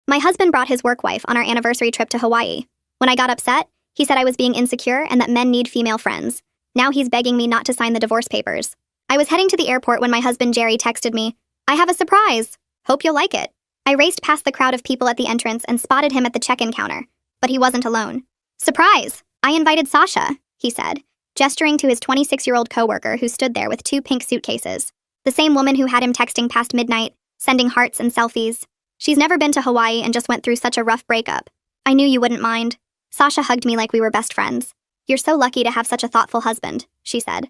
My husband brought his work wife on our anniversary trip to Hawaii. When I got upset, he said I was being insecure and that men need female friends. Now he's begging me not to sign the divorce papers. I was heading to the airport when my husband Jerry texted me, "I have a surprise. Hope you'll like it." I raced past the crowd of people at the entrance and spotted him at the check-in counter. But he wasn't alone. "Surprise! I invited Sasha," he said, gesturing to his 26-year-old coworker who stood there with 2 pink suitcases. The same woman who had him texting past midnight, sending hearts and selfies. She's never been to Hawaii and just went through such a rough breakup. "I knew you wouldn't mind." Sasha hugged me like we were best friends. "You're so lucky to have such a thoughtful husband," she said.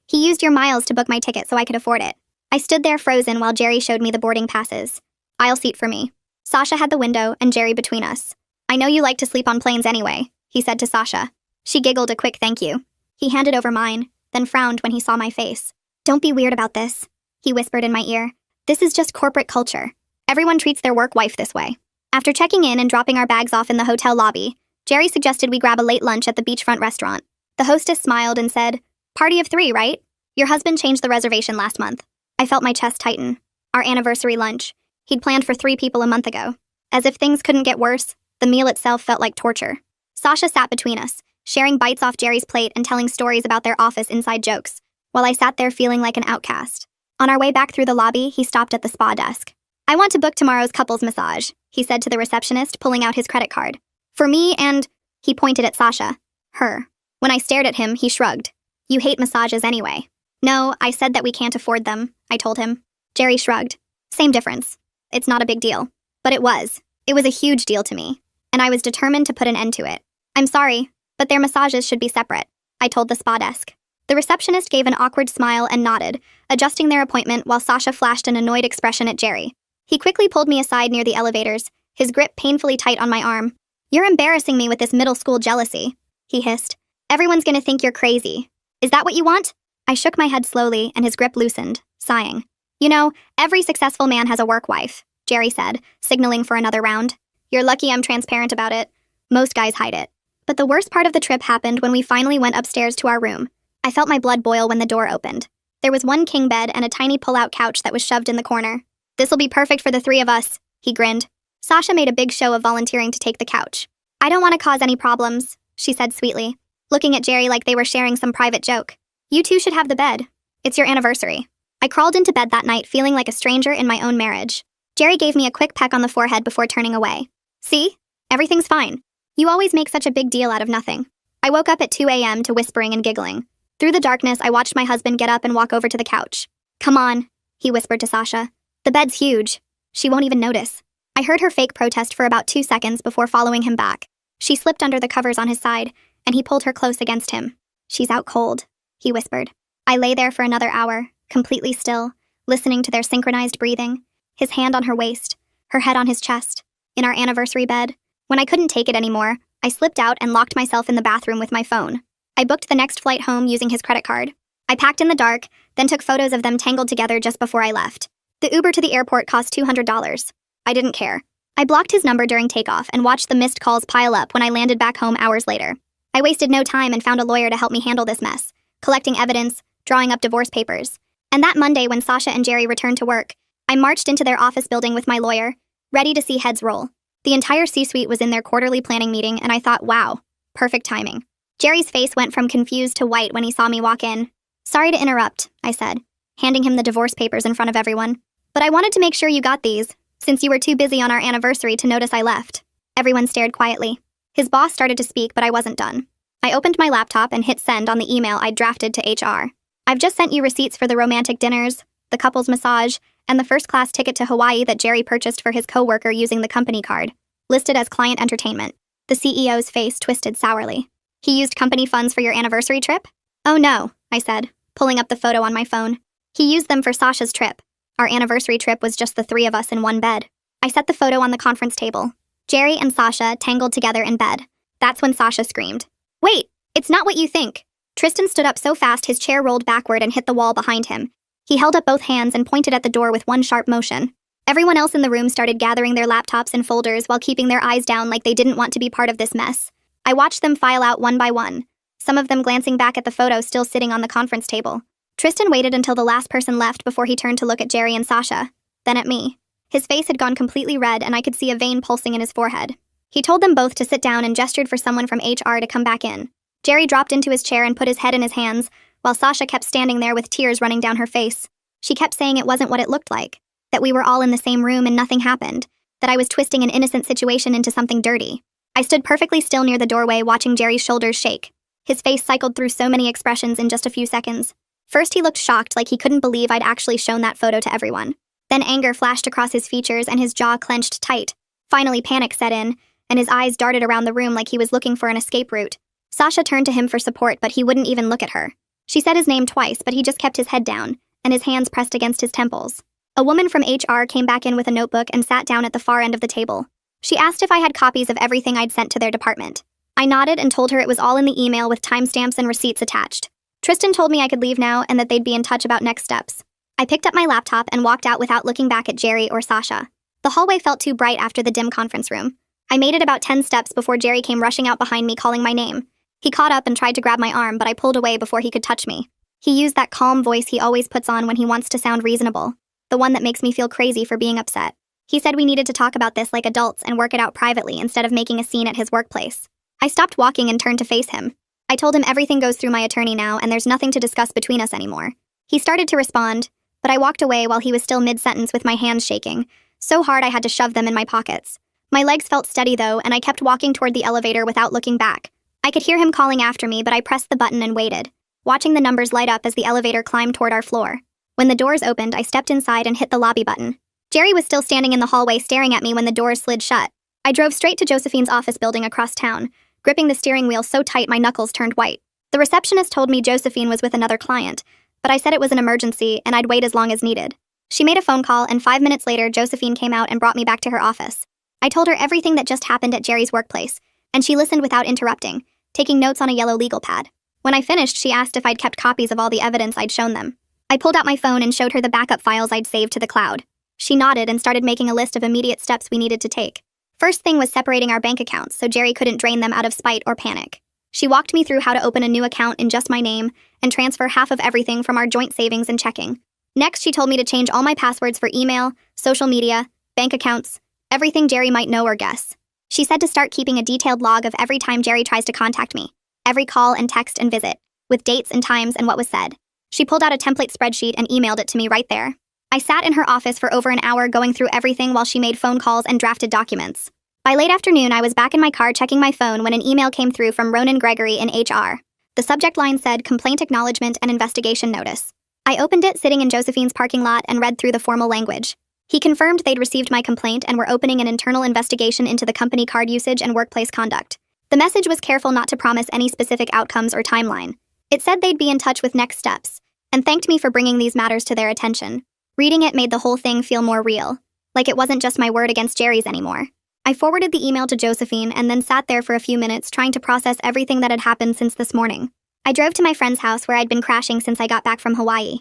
"He used your miles to book my ticket so I could afford it." I stood there frozen while Jerry showed me the boarding passes. "Aisle seat for me." Sasha had the window and Jerry between us. "I know you like to sleep on planes anyway," he said to Sasha. She giggled a quick thank you. He handed over mine, then frowned when he saw my face. "Don't be weird about this," he whispered in my ear. "This is just corporate culture. Everyone treats their work wife this way." After checking in and dropping our bags off in the hotel lobby, Jerry suggested we grab a late lunch at the beachfront restaurant. The hostess smiled and said, "Party of 3, right? Your husband changed the reservation last month." I felt my chest tighten. Our anniversary lunch. He'd planned for 3 people a month ago. As if things couldn't get worse, the meal itself felt like torture. Sasha sat between us, sharing bites off Jerry's plate and telling stories about their office inside jokes, while I sat there feeling like an outcast. On our way back through the lobby, he stopped at the spa desk. "I want to book tomorrow's couples massage," he said to the receptionist, pulling out his credit card. "For me and—" he pointed at Sasha. "Her." When I stared at him, he shrugged. "You hate massages anyway." "No, I said that we can't afford them," I told him. Jerry shrugged. "Same difference. It's not a big deal." But it was. It was a huge deal to me. And I was determined to put an end to it. "I'm sorry, but their massages should be separate," I told the spa desk. The receptionist gave an awkward smile and nodded, adjusting their appointment while Sasha flashed an annoyed expression at Jerry. He quickly pulled me aside near the elevators, his grip painfully tight on my arm. "You're embarrassing me with this middle school jealousy," he hissed. "Everyone's gonna think you're crazy. Is that what you want?" I shook my head slowly and his grip loosened, sighing. "You know, every successful man has a work wife," Jerry said, signaling for another round. "You're lucky I'm transparent about it. Most guys hide it." But the worst part of the trip happened when we finally went upstairs to our room. I felt my blood boil when the door opened. There was one king bed and a tiny pull-out couch that was shoved in the corner. "This'll be perfect for the 3 of us," he grinned. Sasha made a big show of volunteering to take the couch. "I don't want to cause any problems," she said sweetly, looking at Jerry like they were sharing some private joke. "You two should have the bed. It's your anniversary." I crawled into bed that night feeling like a stranger in my own marriage. Jerry gave me a quick peck on the forehead before turning away. "See? Everything's fine. You always make such a big deal out of nothing." I woke up at 2 a.m. to whispering and giggling. Through the darkness, I watched my husband get up and walk over to the couch. "Come on," he whispered to Sasha. "The bed's huge. She won't even notice." I heard her fake protest for about 2 seconds before following him back. She slipped under the covers on his side, and he pulled her close against him. "She's out cold," he whispered. I lay there for another hour, completely still, listening to their synchronized breathing, his hand on her waist, her head on his chest, in our anniversary bed. When I couldn't take it anymore, I slipped out and locked myself in the bathroom with my phone. I booked the next flight home using his credit card. I packed in the dark, then took photos of them tangled together just before I left. The Uber to the airport cost $200. I didn't care. I blocked his number during takeoff and watched the missed calls pile up when I landed back home hours later. I wasted no time and found a lawyer to help me handle this mess, collecting evidence, drawing up divorce papers. And that Monday when Sasha and Jerry returned to work, I marched into their office building with my lawyer, ready to see heads roll. The entire C-suite was in their quarterly planning meeting, and I thought, wow, perfect timing. Jerry's face went from confused to white when he saw me walk in. "Sorry to interrupt," I said, handing him the divorce papers in front of everyone. "But I wanted to make sure you got these, since you were too busy on our anniversary to notice I left." Everyone stared quietly. His boss started to speak, but I wasn't done. I opened my laptop and hit send on the email I'd drafted to HR. "I've just sent you receipts for the romantic dinners, the couple's massage, and the first-class ticket to Hawaii that Jerry purchased for his coworker using the company card, listed as client entertainment." The CEO's face twisted sourly. "He used company funds for your anniversary trip?" "Oh no," I said, pulling up the photo on my phone. "He used them for Sasha's trip. Our anniversary trip was just the 3 of us in one bed." I set the photo on the conference table. Jerry and Sasha tangled together in bed. That's when Sasha screamed. "Wait, it's not what you think." Tristan stood up so fast his chair rolled backward and hit the wall behind him. He held up both hands and pointed at the door with one sharp motion. Everyone else in the room started gathering their laptops and folders while keeping their eyes down like they didn't want to be part of this mess. I watched them file out one by one, some of them glancing back at the photo still sitting on the conference table. Tristan waited until the last person left before he turned to look at Jerry and Sasha, then at me. His face had gone completely red, and I could see a vein pulsing in his forehead. He told them both to sit down and gestured for someone from HR to come back in. Jerry dropped into his chair and put his head in his hands, while Sasha kept standing there with tears running down her face. She kept saying it wasn't what it looked like, that we were all in the same room and nothing happened, that I was twisting an innocent situation into something dirty. I stood perfectly still near the doorway, watching Jerry's shoulders shake. His face cycled through so many expressions in just a few seconds. First, he looked shocked, like he couldn't believe I'd actually shown that photo to everyone. Then anger flashed across his features and his jaw clenched tight. Finally, panic set in, and his eyes darted around the room like he was looking for an escape route. Sasha turned to him for support, but he wouldn't even look at her. She said his name twice, but he just kept his head down, and his hands pressed against his temples. A woman from HR came back in with a notebook and sat down at the far end of the table. She asked if I had copies of everything I'd sent to their department. I nodded and told her it was all in the email with timestamps and receipts attached. Tristan told me I could leave now and that they'd be in touch about next steps. I picked up my laptop and walked out without looking back at Jerry or Sasha. The hallway felt too bright after the dim conference room. I made it about 10 steps before Jerry came rushing out behind me, calling my name. He caught up and tried to grab my arm, but I pulled away before he could touch me. He used that calm voice he always puts on when he wants to sound reasonable, the one that makes me feel crazy for being upset. He said we needed to talk about this like adults and work it out privately instead of making a scene at his workplace. I stopped walking and turned to face him. I told him everything goes through my attorney now and there's nothing to discuss between us anymore. He started to respond, but I walked away while he was still mid-sentence with my hands shaking, so hard I had to shove them in my pockets. My legs felt steady though, and I kept walking toward the elevator without looking back. I could hear him calling after me, but I pressed the button and waited, watching the numbers light up as the elevator climbed toward our floor. When the doors opened, I stepped inside and hit the lobby button. Jerry was still standing in the hallway staring at me when the doors slid shut. I drove straight to Josephine's office building across town, gripping the steering wheel so tight my knuckles turned white. The receptionist told me Josephine was with another client, but I said it was an emergency and I'd wait as long as needed. She made a phone call, and 5 minutes later, Josephine came out and brought me back to her office. I told her everything that just happened at Jerry's workplace, and she listened without interrupting, taking notes on a yellow legal pad. When I finished, she asked if I'd kept copies of all the evidence I'd shown them. I pulled out my phone and showed her the backup files I'd saved to the cloud. She nodded and started making a list of immediate steps we needed to take. First thing was separating our bank accounts so Jerry couldn't drain them out of spite or panic. She walked me through how to open a new account in just my name and transfer half of everything from our joint savings and checking. Next, she told me to change all my passwords for email, social media, bank accounts, everything Jerry might know or guess. She said to start keeping a detailed log of every time Jerry tries to contact me, every call and text and visit, with dates and times and what was said. She pulled out a template spreadsheet and emailed it to me right there. I sat in her office for over an hour going through everything while she made phone calls and drafted documents. By late afternoon, I was back in my car checking my phone when an email came through from Ronan Gregory in HR. The subject line said, "Complaint Acknowledgement and Investigation Notice." I opened it sitting in Josephine's parking lot and read through the formal language. He confirmed they'd received my complaint and were opening an internal investigation into the company card usage and workplace conduct. The message was careful not to promise any specific outcomes or timeline. It said they'd be in touch with next steps, and thanked me for bringing these matters to their attention. Reading it made the whole thing feel more real, like it wasn't just my word against Jerry's anymore. I forwarded the email to Josephine and then sat there for a few minutes trying to process everything that had happened since this morning. I drove to my friend's house where I'd been crashing since I got back from Hawaii.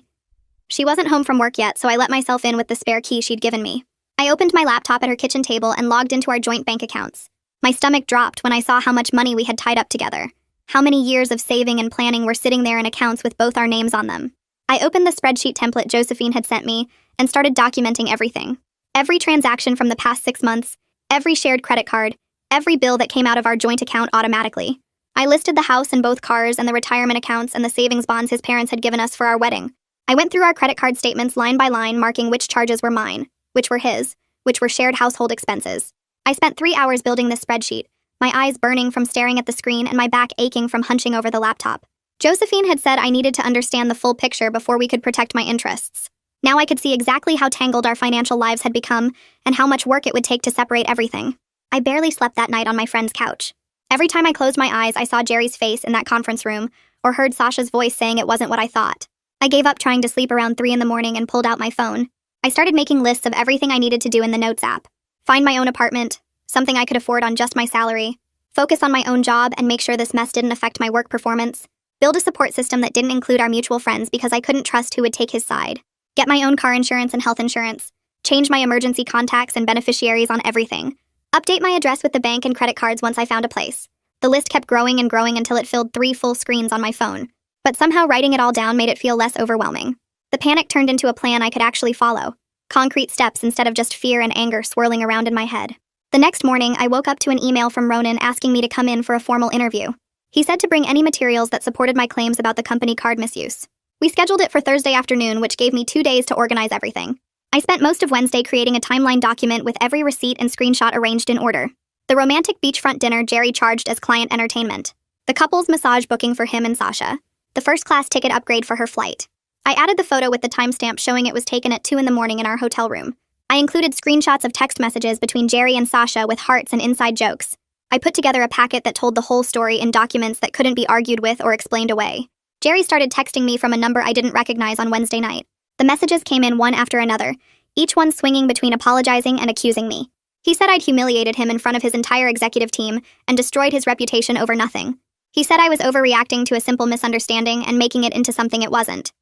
She wasn't home from work yet, so I let myself in with the spare key she'd given me. I opened my laptop at her kitchen table and logged into our joint bank accounts. My stomach dropped when I saw how much money we had tied up together. How many years of saving and planning were sitting there in accounts with both our names on them. I opened the spreadsheet template Josephine had sent me and started documenting everything. Every transaction from the past 6 months, every shared credit card, every bill that came out of our joint account automatically. I listed the house and both cars and the retirement accounts and the savings bonds his parents had given us for our wedding. I went through our credit card statements line by line, marking which charges were mine, which were his, which were shared household expenses. I spent 3 hours building this spreadsheet, my eyes burning from staring at the screen and my back aching from hunching over the laptop. Josephine had said I needed to understand the full picture before we could protect my interests. Now I could see exactly how tangled our financial lives had become and how much work it would take to separate everything. I barely slept that night on my friend's couch. Every time I closed my eyes, I saw Jerry's face in that conference room or heard Sasha's voice saying it wasn't what I thought. I gave up trying to sleep around 3 in the morning and pulled out my phone. I started making lists of everything I needed to do in the Notes app. Find my own apartment, something I could afford on just my salary. Focus on my own job and make sure this mess didn't affect my work performance. Build a support system that didn't include our mutual friends because I couldn't trust who would take his side. Get my own car insurance and health insurance. Change my emergency contacts and beneficiaries on everything. Update my address with the bank and credit cards once I found a place. The list kept growing and growing until it filled 3 full screens on my phone. But somehow writing it all down made it feel less overwhelming. The panic turned into a plan I could actually follow. Concrete steps instead of just fear and anger swirling around in my head. The next morning, I woke up to an email from Ronan asking me to come in for a formal interview. He said to bring any materials that supported my claims about the company card misuse. We scheduled it for Thursday afternoon, which gave me 2 days to organize everything. I spent most of Wednesday creating a timeline document with every receipt and screenshot arranged in order. The romantic beachfront dinner Jerry charged as client entertainment. The couple's massage booking for him and Sasha. The first-class ticket upgrade for her flight. I added the photo with the timestamp showing it was taken at 2 a.m. in our hotel room. I included screenshots of text messages between Jerry and Sasha with hearts and inside jokes. I put together a packet that told the whole story in documents that couldn't be argued with or explained away. Jerry started texting me from a number I didn't recognize on Wednesday night. The messages came in one after another, each one swinging between apologizing and accusing me. He said I'd humiliated him in front of his entire executive team and destroyed his reputation over nothing. He said I was overreacting to a simple misunderstanding and making it into something it wasn't.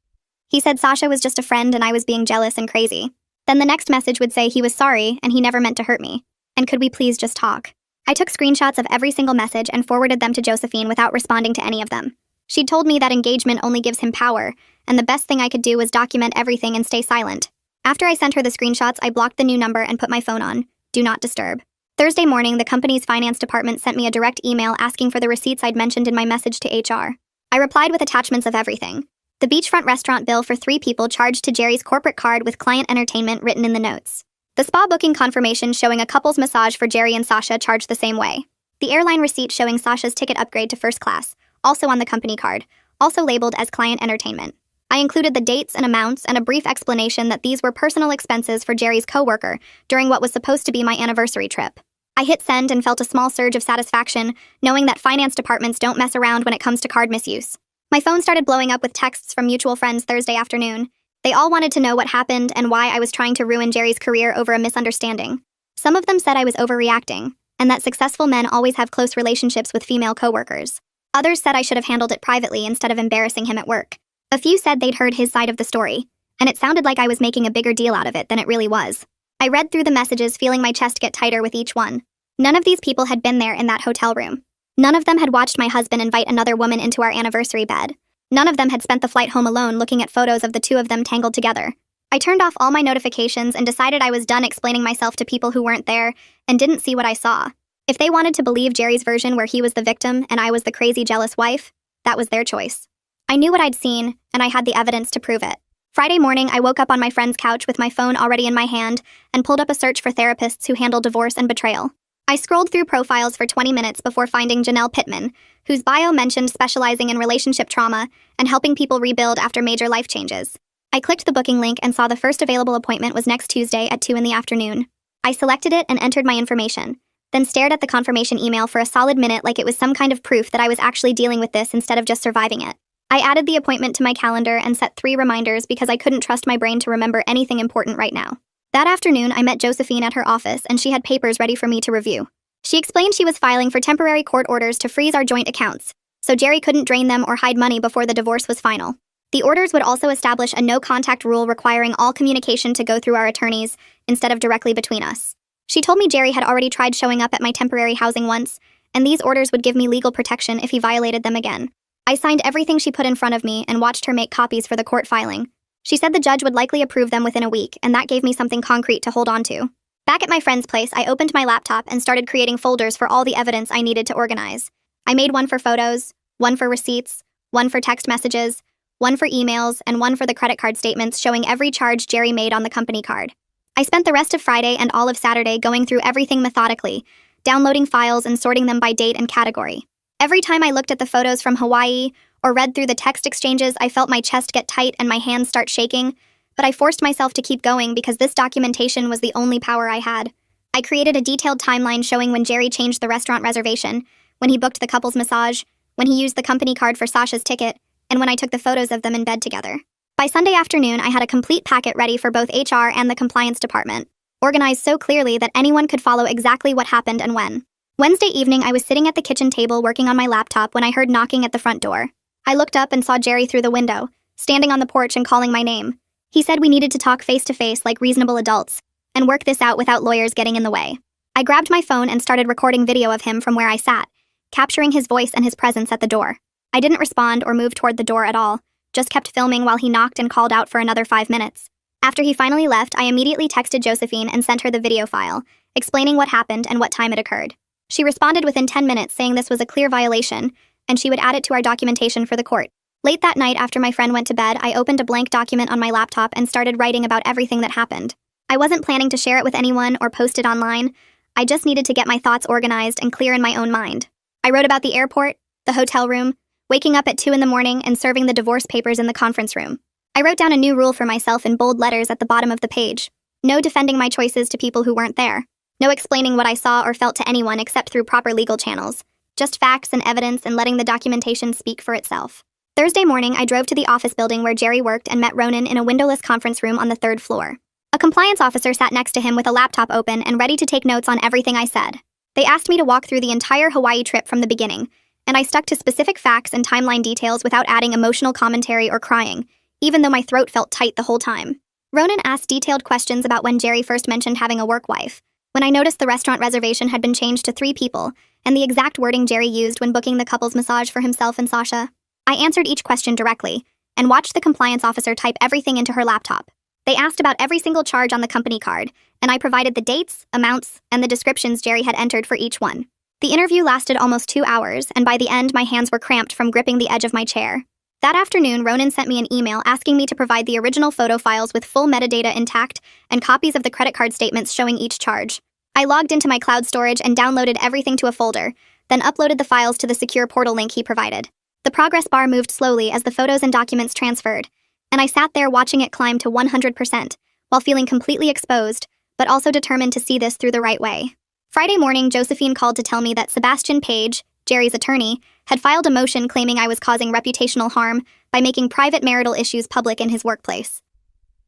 He said Sasha was just a friend and I was being jealous and crazy. Then the next message would say he was sorry and he never meant to hurt me. And could we please just talk? I took screenshots of every single message and forwarded them to Josephine without responding to any of them. She'd told me that engagement only gives him power, and the best thing I could do was document everything and stay silent. After I sent her the screenshots, I blocked the new number and put my phone on Do Not Disturb. Thursday morning, the company's finance department sent me a direct email asking for the receipts I'd mentioned in my message to HR. I replied with attachments of everything. The beachfront restaurant bill for 3 people charged to Jerry's corporate card with client entertainment written in the notes. The spa booking confirmation showing a couple's massage for Jerry and Sasha charged the same way. The airline receipt showing Sasha's ticket upgrade to first class, also on the company card, also labeled as client entertainment. I included the dates and amounts and a brief explanation that these were personal expenses for Jerry's coworker during what was supposed to be my anniversary trip. I hit send and felt a small surge of satisfaction, knowing that finance departments don't mess around when it comes to card misuse. My phone started blowing up with texts from mutual friends Thursday afternoon. They all wanted to know what happened and why I was trying to ruin Jerry's career over a misunderstanding. Some of them said I was overreacting, and that successful men always have close relationships with female coworkers. Others said I should have handled it privately instead of embarrassing him at work. A few said they'd heard his side of the story, and it sounded like I was making a bigger deal out of it than it really was. I read through the messages, feeling my chest get tighter with each one. None of these people had been there in that hotel room. None of them had watched my husband invite another woman into our anniversary bed. None of them had spent the flight home alone looking at photos of the 2 of them tangled together. I turned off all my notifications and decided I was done explaining myself to people who weren't there and didn't see what I saw. If they wanted to believe Jerry's version where he was the victim and I was the crazy, jealous wife, that was their choice. I knew what I'd seen, and I had the evidence to prove it. Friday morning, I woke up on my friend's couch with my phone already in my hand and pulled up a search for therapists who handle divorce and betrayal. I scrolled through profiles for 20 minutes before finding Janelle Pittman, whose bio mentioned specializing in relationship trauma and helping people rebuild after major life changes. I clicked the booking link and saw the first available appointment was next Tuesday at 2 in the afternoon. I selected it and entered my information, then stared at the confirmation email for a solid minute like it was some kind of proof that I was actually dealing with this instead of just surviving it. I added the appointment to my calendar and set 3 reminders because I couldn't trust my brain to remember anything important right now. That afternoon, I met Josephine at her office and she had papers ready for me to review. She explained she was filing for temporary court orders to freeze our joint accounts, so Jerry couldn't drain them or hide money before the divorce was final. The orders would also establish a no-contact rule requiring all communication to go through our attorneys instead of directly between us. She told me Jerry had already tried showing up at my temporary housing once, and these orders would give me legal protection if he violated them again. I signed everything she put in front of me and watched her make copies for the court filing. She said the judge would likely approve them within a week, and that gave me something concrete to hold on to. Back at my friend's place, I opened my laptop and started creating folders for all the evidence I needed to organize. I made one for photos, one for receipts, one for text messages, one for emails, and one for the credit card statements showing every charge Jerry made on the company card. I spent the rest of Friday and all of Saturday going through everything methodically, downloading files and sorting them by date and category. Every time I looked at the photos from Hawaii or read through the text exchanges, I felt my chest get tight and my hands start shaking, but I forced myself to keep going because this documentation was the only power I had. I created a detailed timeline showing when Jerry changed the restaurant reservation, when he booked the couple's massage, when he used the company card for Sasha's ticket, and when I took the photos of them in bed together. By Sunday afternoon, I had a complete packet ready for both HR and the compliance department, organized so clearly that anyone could follow exactly what happened and when. Wednesday evening, I was sitting at the kitchen table working on my laptop when I heard knocking at the front door. I looked up and saw Jerry through the window, standing on the porch and calling my name. He said we needed to talk face-to-face like reasonable adults, and work this out without lawyers getting in the way. I grabbed my phone and started recording video of him from where I sat, capturing his voice and his presence at the door. I didn't respond or move toward the door at all, just kept filming while he knocked and called out for another 5 minutes. After he finally left, I immediately texted Josephine and sent her the video file, explaining what happened and what time it occurred. She responded within 10 minutes saying this was a clear violation, and she would add it to our documentation for the court. Late that night, after my friend went to bed, I opened a blank document on my laptop and started writing about everything that happened. I wasn't planning to share it with anyone or post it online. I just needed to get my thoughts organized and clear in my own mind. I wrote about the airport, the hotel room, waking up at 2 in the morning and serving the divorce papers in the conference room. I wrote down a new rule for myself in bold letters at the bottom of the page. No defending my choices to people who weren't there. No explaining what I saw or felt to anyone except through proper legal channels. Just facts and evidence and letting the documentation speak for itself. Thursday morning, I drove to the office building where Jerry worked and met Ronan in a windowless conference room on the 3rd floor. A compliance officer sat next to him with a laptop open and ready to take notes on everything I said. They asked me to walk through the entire Hawaii trip from the beginning, and I stuck to specific facts and timeline details without adding emotional commentary or crying, even though my throat felt tight the whole time. Ronan asked detailed questions about when Jerry first mentioned having a work wife, when I noticed the restaurant reservation had been changed to 3 people, and the exact wording Jerry used when booking the couple's massage for himself and Sasha. I answered each question directly, and watched the compliance officer type everything into her laptop. They asked about every single charge on the company card, and I provided the dates, amounts, and the descriptions Jerry had entered for each one. The interview lasted almost 2 hours, and by the end my hands were cramped from gripping the edge of my chair. That afternoon, Ronan sent me an email asking me to provide the original photo files with full metadata intact and copies of the credit card statements showing each charge. I logged into my cloud storage and downloaded everything to a folder, then uploaded the files to the secure portal link he provided. The progress bar moved slowly as the photos and documents transferred, and I sat there watching it climb to 100%, while feeling completely exposed, but also determined to see this through the right way. Friday morning, Josephine called to tell me that Sebastian Page, Jerry's attorney, had filed a motion claiming I was causing reputational harm by making private marital issues public in his workplace.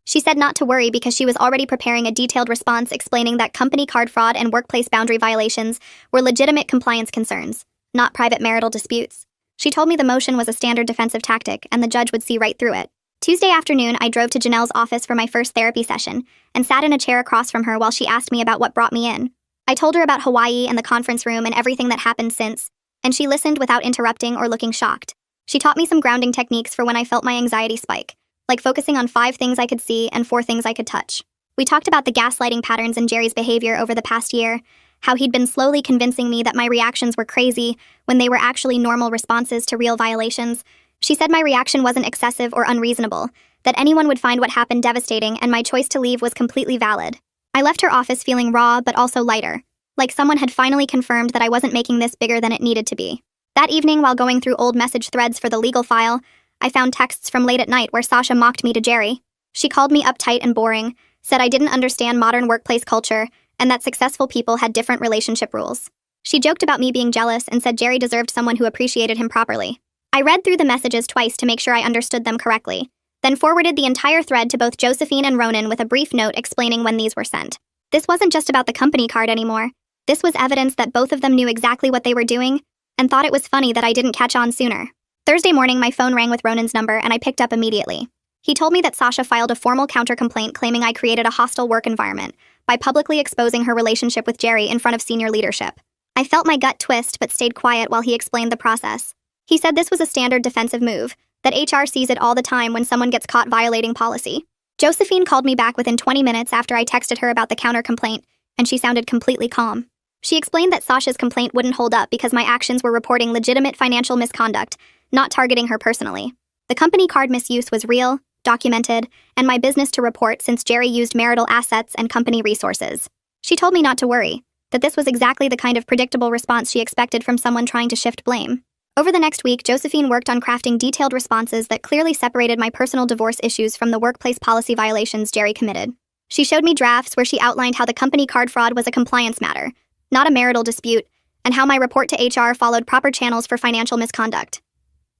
She said not to worry because she was already preparing a detailed response explaining that company card fraud and workplace boundary violations were legitimate compliance concerns, not private marital disputes. She told me the motion was a standard defensive tactic and the judge would see right through it. Tuesday afternoon, I drove to Janelle's office for my first therapy session and sat in a chair across from her while she asked me about what brought me in. I told her about Hawaii and the conference room and everything that happened since, and she listened without interrupting or looking shocked. She taught me some grounding techniques for when I felt my anxiety spike, like focusing on 5 things I could see and 4 things I could touch. We talked about the gaslighting patterns in Jerry's behavior over the past year, how he'd been slowly convincing me that my reactions were crazy when they were actually normal responses to real violations. She said my reaction wasn't excessive or unreasonable, that anyone would find what happened devastating and my choice to leave was completely valid. I left her office feeling raw but also lighter, like someone had finally confirmed that I wasn't making this bigger than it needed to be. That evening, while going through old message threads for the legal file, I found texts from late at night where Sasha mocked me to Jerry. She called me uptight and boring, said I didn't understand modern workplace culture, and that successful people had different relationship rules. She joked about me being jealous and said Jerry deserved someone who appreciated him properly. I read through the messages twice to make sure I understood them correctly, then forwarded the entire thread to both Josephine and Ronan with a brief note explaining when these were sent. This wasn't just about the company card anymore. This was evidence that both of them knew exactly what they were doing and thought it was funny that I didn't catch on sooner. Thursday morning, my phone rang with Ronan's number and I picked up immediately. He told me that Sasha filed a formal counter-complaint claiming I created a hostile work environment by publicly exposing her relationship with Jerry in front of senior leadership. I felt my gut twist but stayed quiet while he explained the process. He said this was a standard defensive move, that HR sees it all the time when someone gets caught violating policy. Josephine called me back within 20 minutes after I texted her about the counter-complaint, and she sounded completely calm. She explained that Sasha's complaint wouldn't hold up because my actions were reporting legitimate financial misconduct, not targeting her personally. The company card misuse was real, documented, and my business to report since Jerry used marital assets and company resources. She told me not to worry, that this was exactly the kind of predictable response she expected from someone trying to shift blame. Over the next week, Josephine worked on crafting detailed responses that clearly separated my personal divorce issues from the workplace policy violations Jerry committed. She showed me drafts where she outlined how the company card fraud was a compliance matter, not a marital dispute, and how my report to HR followed proper channels for financial misconduct.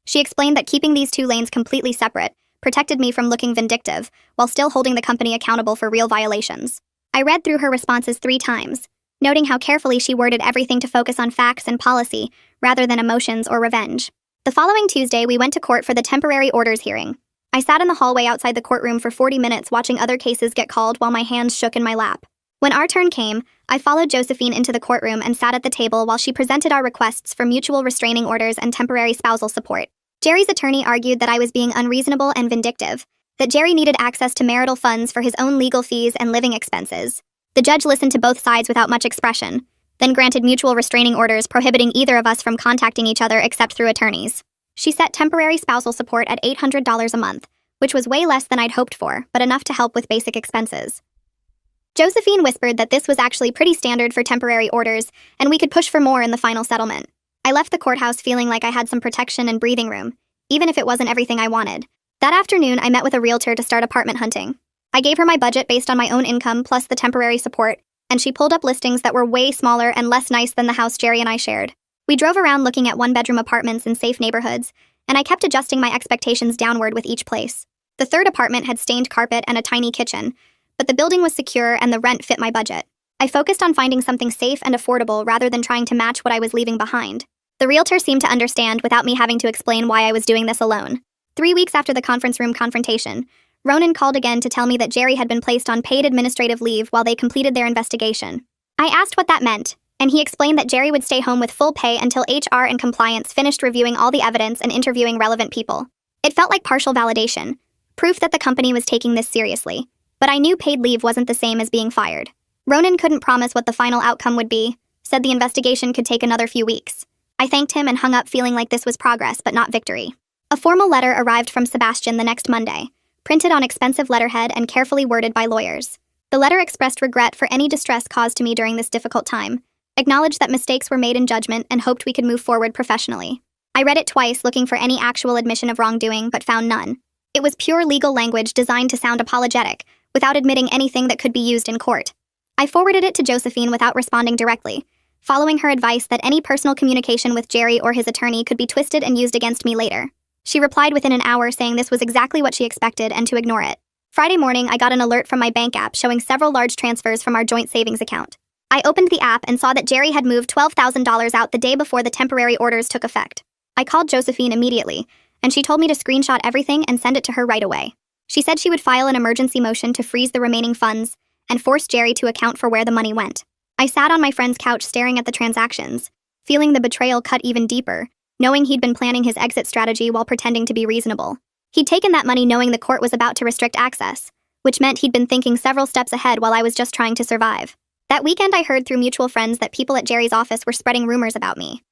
She explained that keeping these 2 lanes completely separate protected me from looking vindictive, while still holding the company accountable for real violations. I read through her responses 3 times, noting how carefully she worded everything to focus on facts and policy, rather than emotions or revenge. The following Tuesday, we went to court for the temporary orders hearing. I sat in the hallway outside the courtroom for 40 minutes watching other cases get called while my hands shook in my lap. When our turn came, I followed Josephine into the courtroom and sat at the table while she presented our requests for mutual restraining orders and temporary spousal support. Jerry's attorney argued that I was being unreasonable and vindictive, that Jerry needed access to marital funds for his own legal fees and living expenses. The judge listened to both sides without much expression, then granted mutual restraining orders prohibiting either of us from contacting each other except through attorneys. She set temporary spousal support at $800 a month, which was way less than I'd hoped for, but enough to help with basic expenses. Josephine whispered that this was actually pretty standard for temporary orders, and we could push for more in the final settlement. I left the courthouse feeling like I had some protection and breathing room, even if it wasn't everything I wanted. That afternoon, I met with a realtor to start apartment hunting. I gave her my budget based on my own income plus the temporary support, and she pulled up listings that were way smaller and less nice than the house Jerry and I shared. We drove around looking at one-bedroom apartments in safe neighborhoods, and I kept adjusting my expectations downward with each place. The third apartment had stained carpet and a tiny kitchen, but the building was secure and the rent fit my budget. I focused on finding something safe and affordable rather than trying to match what I was leaving behind. The realtor seemed to understand without me having to explain why I was doing this alone. 3 weeks after the conference room confrontation, Ronan called again to tell me that Jerry had been placed on paid administrative leave while they completed their investigation. I asked what that meant, and he explained that Jerry would stay home with full pay until HR and compliance finished reviewing all the evidence and interviewing relevant people. It felt like partial validation, proof that the company was taking this seriously, but I knew paid leave wasn't the same as being fired. Ronan couldn't promise what the final outcome would be, said the investigation could take another few weeks. I thanked him and hung up feeling like this was progress but not victory. A formal letter arrived from Sebastian the next Monday, printed on expensive letterhead and carefully worded by lawyers. The letter expressed regret for any distress caused to me during this difficult time, acknowledged that mistakes were made in judgment, and hoped we could move forward professionally. I read it twice looking for any actual admission of wrongdoing but found none. It was pure legal language designed to sound apologetic, without admitting anything that could be used in court. I forwarded it to Josephine without responding directly, following her advice that any personal communication with Jerry or his attorney could be twisted and used against me later. She replied within an hour saying this was exactly what she expected and to ignore it. Friday morning, I got an alert from my bank app showing several large transfers from our joint savings account. I opened the app and saw that Jerry had moved $12,000 out the day before the temporary orders took effect. I called Josephine immediately, and she told me to screenshot everything and send it to her right away. She said she would file an emergency motion to freeze the remaining funds and force Jerry to account for where the money went. I sat on my friend's couch staring at the transactions, feeling the betrayal cut even deeper, knowing he'd been planning his exit strategy while pretending to be reasonable. He'd taken that money knowing the court was about to restrict access, which meant he'd been thinking several steps ahead while I was just trying to survive. That weekend, I heard through mutual friends that people at Jerry's office were spreading rumors about me.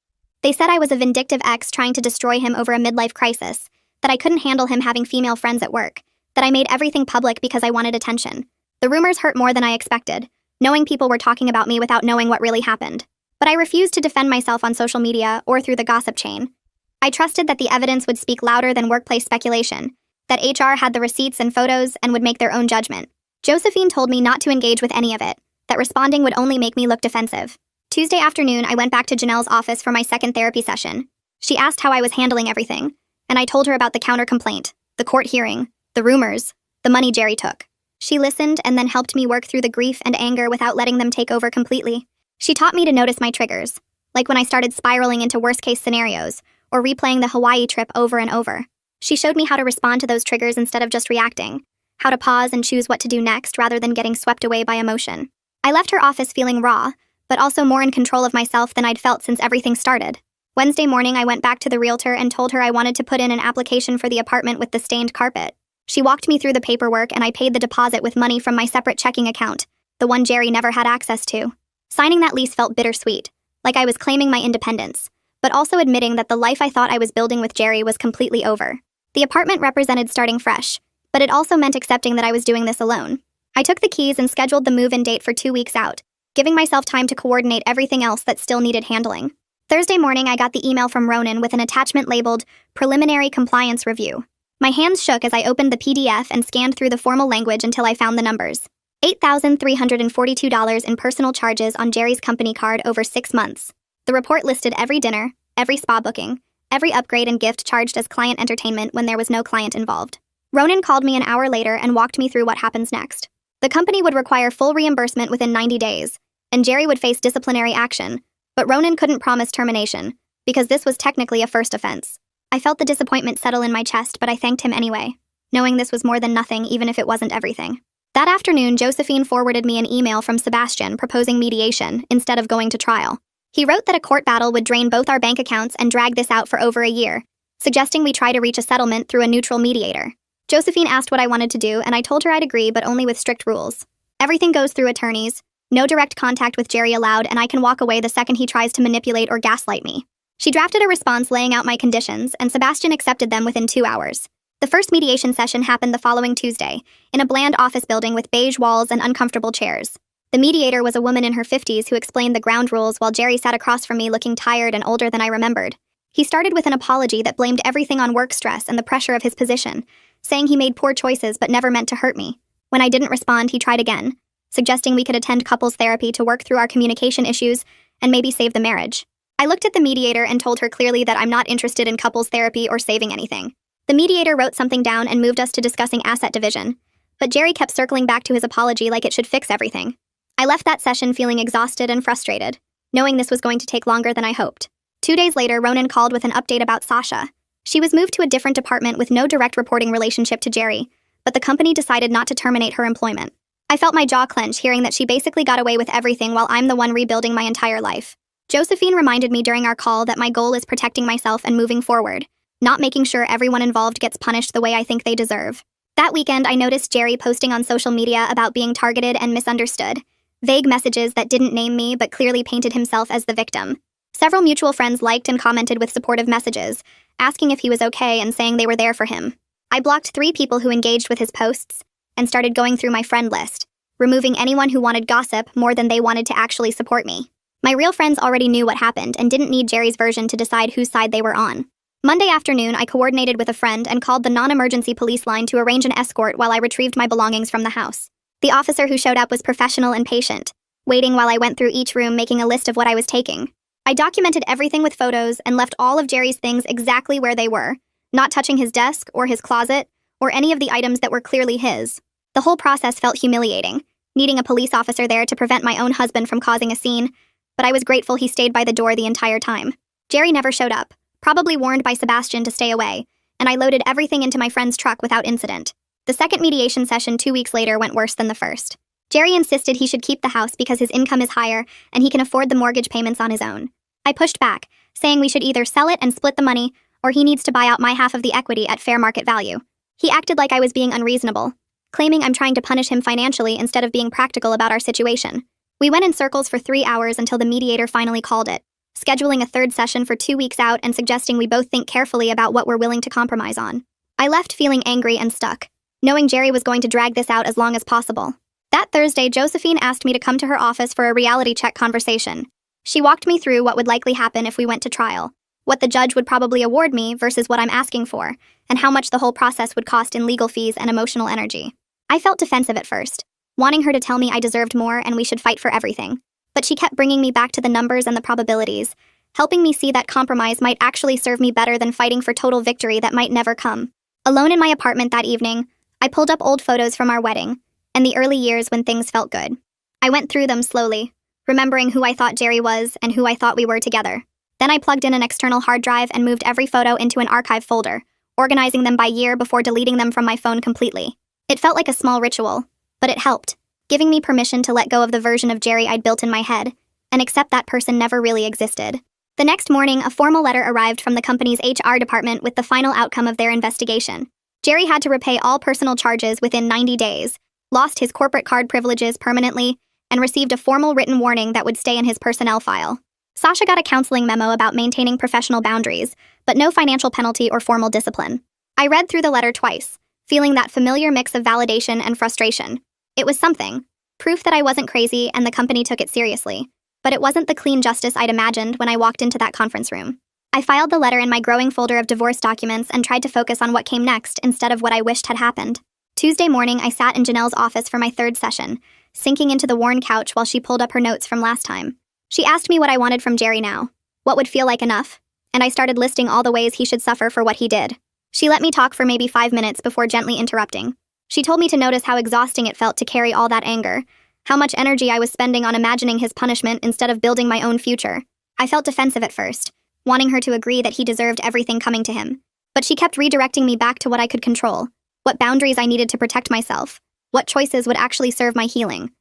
They said I was a vindictive ex trying to destroy him over a midlife crisis, that I couldn't handle him having female friends at work, that I made everything public because I wanted attention. The rumors hurt more than I expected, knowing people were talking about me without knowing what really happened. But I refused to defend myself on social media or through the gossip chain. I trusted that the evidence would speak louder than workplace speculation, that HR had the receipts and photos and would make their own judgment. Josephine told me not to engage with any of it, that responding would only make me look defensive. Tuesday afternoon, I went back to Janelle's office for my second therapy session. She asked how I was handling everything, and I told her about the counter-complaint, the court hearing, the rumors, the money Jerry took. She listened and then helped me work through the grief and anger without letting them take over completely. She taught me to notice my triggers, like when I started spiraling into worst-case scenarios, or replaying the Hawaii trip over and over. She showed me how to respond to those triggers instead of just reacting, how to pause and choose what to do next rather than getting swept away by emotion. I left her office feeling raw, but also more in control of myself than I'd felt since everything started. Wednesday morning, I went back to the realtor and told her I wanted to put in an application for the apartment with the stained carpet. She walked me through the paperwork and I paid the deposit with money from my separate checking account, the one Jerry never had access to. Signing that lease felt bittersweet, like I was claiming my independence, but also admitting that the life I thought I was building with Jerry was completely over. The apartment represented starting fresh, but it also meant accepting that I was doing this alone. I took the keys and scheduled the move-in date for 2 weeks out, giving myself time to coordinate everything else that still needed handling. Thursday morning, I got the email from Ronan with an attachment labeled Preliminary Compliance Review. My hands shook as I opened the PDF and scanned through the formal language until I found the numbers. $8,342 in personal charges on Jerry's company card over 6 months. The report listed every dinner, every spa booking, every upgrade and gift charged as client entertainment when there was no client involved. Ronan called me an hour later and walked me through what happens next. The company would require full reimbursement within 90 days, and Jerry would face disciplinary action, but Ronan couldn't promise termination, because this was technically a first offense. I felt the disappointment settle in my chest, but I thanked him anyway, knowing this was more than nothing even if it wasn't everything. That afternoon, Josephine forwarded me an email from Sebastian proposing mediation instead of going to trial. He wrote that a court battle would drain both our bank accounts and drag this out for over a year, suggesting we try to reach a settlement through a neutral mediator. Josephine asked what I wanted to do, and I told her I'd agree, but only with strict rules. Everything goes through attorneys, no direct contact with Jerry allowed, and I can walk away the second he tries to manipulate or gaslight me. She drafted a response laying out my conditions, and Sebastian accepted them within 2 hours. The first mediation session happened the following Tuesday, in a bland office building with beige walls and uncomfortable chairs. The mediator was a woman in her 50s who explained the ground rules while Jerry sat across from me looking tired and older than I remembered. He started with an apology that blamed everything on work stress and the pressure of his position, saying he made poor choices but never meant to hurt me. When I didn't respond, he tried again, suggesting we could attend couples therapy to work through our communication issues and maybe save the marriage. I looked at the mediator and told her clearly that I'm not interested in couples therapy or saving anything. The mediator wrote something down and moved us to discussing asset division, but Jerry kept circling back to his apology like it should fix everything. I left that session feeling exhausted and frustrated, knowing this was going to take longer than I hoped. 2 days later, Ronan called with an update about Sasha. She was moved to a different department with no direct reporting relationship to Jerry, but the company decided not to terminate her employment. I felt my jaw clench hearing that she basically got away with everything while I'm the one rebuilding my entire life. Josephine reminded me during our call that my goal is protecting myself and moving forward, not making sure everyone involved gets punished the way I think they deserve. That weekend, I noticed Jerry posting on social media about being targeted and misunderstood. Vague messages that didn't name me but clearly painted himself as the victim. Several mutual friends liked and commented with supportive messages, asking if he was okay and saying they were there for him. I blocked 3 people who engaged with his posts and started going through my friend list, removing anyone who wanted gossip more than they wanted to actually support me. My real friends already knew what happened and didn't need Jerry's version to decide whose side they were on. Monday afternoon, I coordinated with a friend and called the non-emergency police line to arrange an escort while I retrieved my belongings from the house. The officer who showed up was professional and patient, waiting while I went through each room making a list of what I was taking. I documented everything with photos and left all of Jerry's things exactly where they were, not touching his desk or his closet or any of the items that were clearly his. The whole process felt humiliating, needing a police officer there to prevent my own husband from causing a scene, but I was grateful he stayed by the door the entire time. Jerry never showed up, probably warned by Sebastian to stay away, and I loaded everything into my friend's truck without incident. The second mediation session 2 weeks later went worse than the first. Jerry insisted he should keep the house because his income is higher and he can afford the mortgage payments on his own. I pushed back, saying we should either sell it and split the money, or he needs to buy out my half of the equity at fair market value. He acted like I was being unreasonable, claiming I'm trying to punish him financially instead of being practical about our situation. We went in circles for 3 hours until the mediator finally called it, scheduling a third session for 2 weeks out and suggesting we both think carefully about what we're willing to compromise on. I left feeling angry and stuck, knowing Jerry was going to drag this out as long as possible. That Thursday, Josephine asked me to come to her office for a reality check conversation. She walked me through what would likely happen if we went to trial, what the judge would probably award me versus what I'm asking for, and how much the whole process would cost in legal fees and emotional energy. I felt defensive at first, wanting her to tell me I deserved more and we should fight for everything. But she kept bringing me back to the numbers and the probabilities, helping me see that compromise might actually serve me better than fighting for total victory that might never come. Alone in my apartment that evening, I pulled up old photos from our wedding and the early years when things felt good. I went through them slowly, remembering who I thought Jerry was and who I thought we were together. Then I plugged in an external hard drive and moved every photo into an archive folder, organizing them by year before deleting them from my phone completely. It felt like a small ritual, but it helped, giving me permission to let go of the version of Jerry I'd built in my head and accept that person never really existed. The next morning, a formal letter arrived from the company's HR department with the final outcome of their investigation. Jerry had to repay all personal charges within 90 days, lost his corporate card privileges permanently, and received a formal written warning that would stay in his personnel file. Sasha got a counseling memo about maintaining professional boundaries, but no financial penalty or formal discipline. I read through the letter twice, feeling that familiar mix of validation and frustration. It was something, proof that I wasn't crazy and the company took it seriously, but it wasn't the clean justice I'd imagined when I walked into that conference room. I filed the letter in my growing folder of divorce documents and tried to focus on what came next instead of what I wished had happened. Tuesday morning, I sat in Janelle's office for my third session, sinking into the worn couch while she pulled up her notes from last time. She asked me what I wanted from Jerry now, what would feel like enough, and I started listing all the ways he should suffer for what he did. She let me talk for maybe 5 minutes before gently interrupting. She told me to notice how exhausting it felt to carry all that anger, how much energy I was spending on imagining his punishment instead of building my own future. I felt defensive at first, wanting her to agree that he deserved everything coming to him. But she kept redirecting me back to what I could control, what boundaries I needed to protect myself, what choices would actually serve my healing.